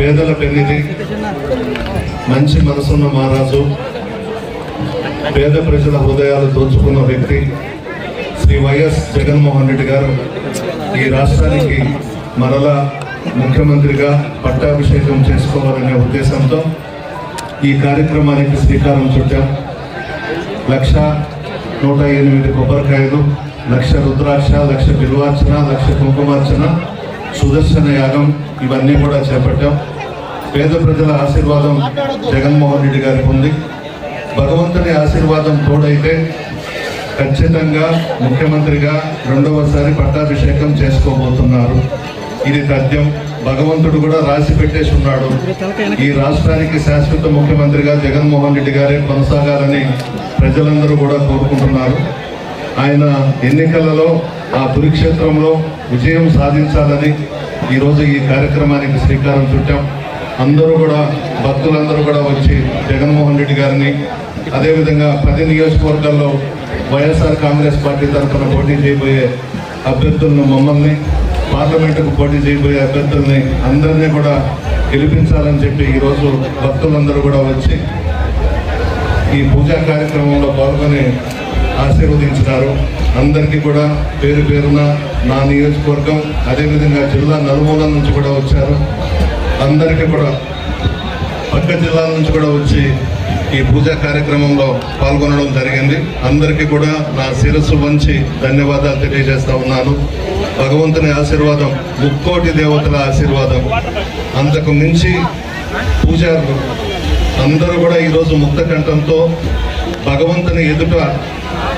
పేదల పెన్నిధి, మంచి మనసున్న మహారాజు, పేద ప్రజల హృదయాలు దోచుకున్న వ్యక్తి శ్రీ వైఎస్ జగన్మోహన్ రెడ్డి గారు ఈ రాష్ట్రానికి మరలా ముఖ్యమంత్రిగా పట్టాభిషేకం చేసుకోవాలనే ఉద్దేశంతో ఈ కార్యక్రమానికి శ్రీకారం చుట్టాం. 1,108 కొబ్బరికాయలు, 1,00,000 రుద్రాక్ష, 1,00,000 బిల్వార్చన, 1,00,000 కుంకుమార్చన, సుదర్శన యాగం ఇవన్నీ కూడా చేపట్టాం. పేద ప్రజల ఆశీర్వాదం జగన్మోహన్ రెడ్డి గారికి ఉంది. భగవంతుని ఆశీర్వాదం తోడైతే ఖచ్చితంగా ముఖ్యమంత్రిగా రెండవసారి పట్టాభిషేకం చేసుకోబోతున్నారు. ఇది తథ్యం. భగవంతుడు కూడా రాసి పెట్టేసి ఉన్నాడు. ఈ రాష్ట్రానికి శాశ్వత ముఖ్యమంత్రిగా జగన్మోహన్ రెడ్డి గారే కొనసాగాలని ప్రజలందరూ కూడా కోరుకుంటున్నారు. ఆయన ఎన్నికలలో ఆ కురుక్షేత్రంలో విజయం సాధించాలని ఈరోజు ఈ కార్యక్రమానికి శ్రీకారం చుట్టాం. అందరూ కూడా భక్తులందరూ కూడా వచ్చి జగన్మోహన్ రెడ్డి గారిని, అదేవిధంగా 10 నియోజకవర్గాల్లో వైఎస్ఆర్ కాంగ్రెస్ పార్టీ తరఫున పోటీ చేయబోయే అభ్యర్థులను, మమ్మల్ని పార్లమెంటుకు పోటీ చేయబోయే అభ్యర్థుల్ని అందరినీ కూడా గెలిపించాలని చెప్పి ఈరోజు భక్తులందరూ కూడా వచ్చి ఈ పూజా కార్యక్రమంలో పాల్గొని ఆశీర్వదించినారు. అందరికీ కూడా పేరు పేరున నా నియోజకవర్గం, అదేవిధంగా జిల్లా నలుమూలల నుంచి కూడా వచ్చారు. అందరికీ కూడా పక్క జిల్లాల నుంచి కూడా వచ్చి ఈ పూజా కార్యక్రమంలో పాల్గొనడం జరిగింది. అందరికీ కూడా నా శిరస్సు వంచి ధన్యవాదాలు తెలియజేస్తా ఉన్నాను. భగవంతుని ఆశీర్వాదం, 3,000,000 దేవతల ఆశీర్వాదం, అంతకు మించి పూజారులు అందరూ కూడా ఈరోజు ముక్త కంఠంతో భగవంతుని ఎదుట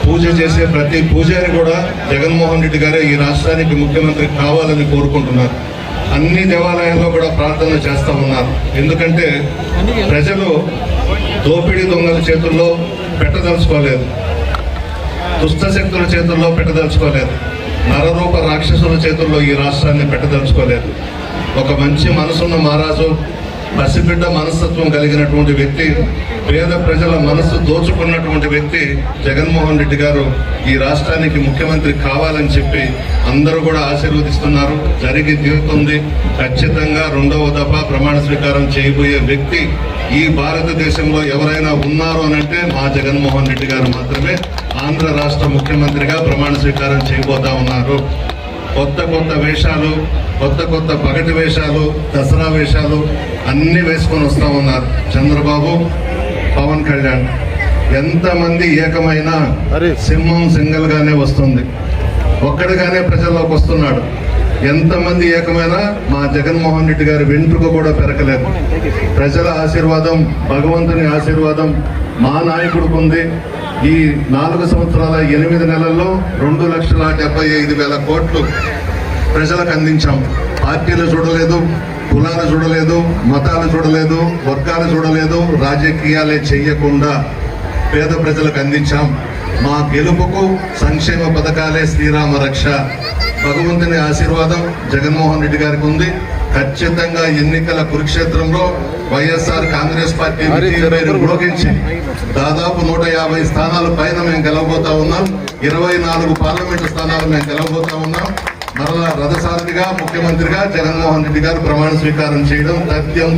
పూజ చేసే ప్రతి పూజారి కూడా జగన్మోహన్ రెడ్డి గారే ఈ రాష్ట్రానికి ముఖ్యమంత్రి కావాలని కోరుకుంటున్నారు. అన్ని దేవాలయాల్లో కూడా ప్రార్థన చేస్తూ ఉన్నారు. ఎందుకంటే ప్రజలు దోపిడీ దొంగల చేతుల్లో పెట్టదలుచుకోలేదు, దుష్ట శక్తుల చేతుల్లో పెట్టదలుచుకోలేదు, నరరూప రాక్షసుల చేతుల్లో ఈ రాష్ట్రాన్ని పెట్టదలుచుకోలేదు. ఒక మంచి మనసున్న మహారాజు, పసిబిడ్డ మనస్తత్వం కలిగినటువంటి వ్యక్తి, పేద ప్రజల మనసు దోచుకున్నటువంటి వ్యక్తి జగన్మోహన్ రెడ్డి గారు ఈ రాష్ట్రానికి ముఖ్యమంత్రి కావాలని చెప్పి అందరూ కూడా ఆశీర్వదిస్తున్నారు. జరిగి తీరుతుంది. ఖచ్చితంగా 2వ దఫా ప్రమాణ స్వీకారం చేయబోయే వ్యక్తి ఈ భారతదేశంలో ఎవరైనా ఉన్నారు అనంటే మా జగన్మోహన్ రెడ్డి గారు మాత్రమే ఆంధ్ర రాష్ట్ర ముఖ్యమంత్రిగా ప్రమాణ స్వీకారం చేయబోతా ఉన్నారు. కొత్త కొత్త వేషాలు, కొత్త పగటి వేషాలు, దసరా వేషాలు అన్ని వేసుకొని వస్తూ ఉన్నారు. చంద్రబాబు, పవన్ కళ్యాణ్ ఎంతమంది ఏకమైనా సింహం సింగల్ గానే వస్తుంది, ఒక్కడిగానే ప్రజల్లోకి వస్తున్నాడు. ఎంతమంది ఏకమైనా మా జగన్మోహన్ రెడ్డి గారి వెంట్రుక కూడా పెరకలేదు. ప్రజల ఆశీర్వాదం, భగవంతుని ఆశీర్వాదం మా నాయకుడికి ఉంది. ఈ 4 సంవత్సరాల 8 నెలల్లో 2,75,000 కోట్లు ప్రజలకు అందించాం. పార్టీలు చూడలేదు, కులాలు చూడలేదు, మతాలు చూడలేదు, వర్గాలు చూడలేదు, రాజకీయాలే చెయ్యకుండా పేద ప్రజలకు అందించాం. మా గెలుపుకు సంక్షేమ పథకాలే శ్రీరామ రక్ష. భగవంతుని ఆశీర్వాదం జగన్మోహన్ రెడ్డి గారికి ఉంది. ఖచ్చితంగా ఎన్నికల కురుక్షేత్రంలో వైఎస్ఆర్ కాంగ్రెస్ పార్టీ మ్రోగించి దాదాపు 150 స్థానాల పైన మేము గెలవబోతా ఉన్నాం. 24 పార్లమెంటు స్థానాలు మేము గెలవబోతా ఉన్నాం. మరలా రథసారథిగా ముఖ్యమంత్రిగా జగన్మోహన్ రెడ్డి గారు ప్రమాణ స్వీకారం చేయడం తథ్యం.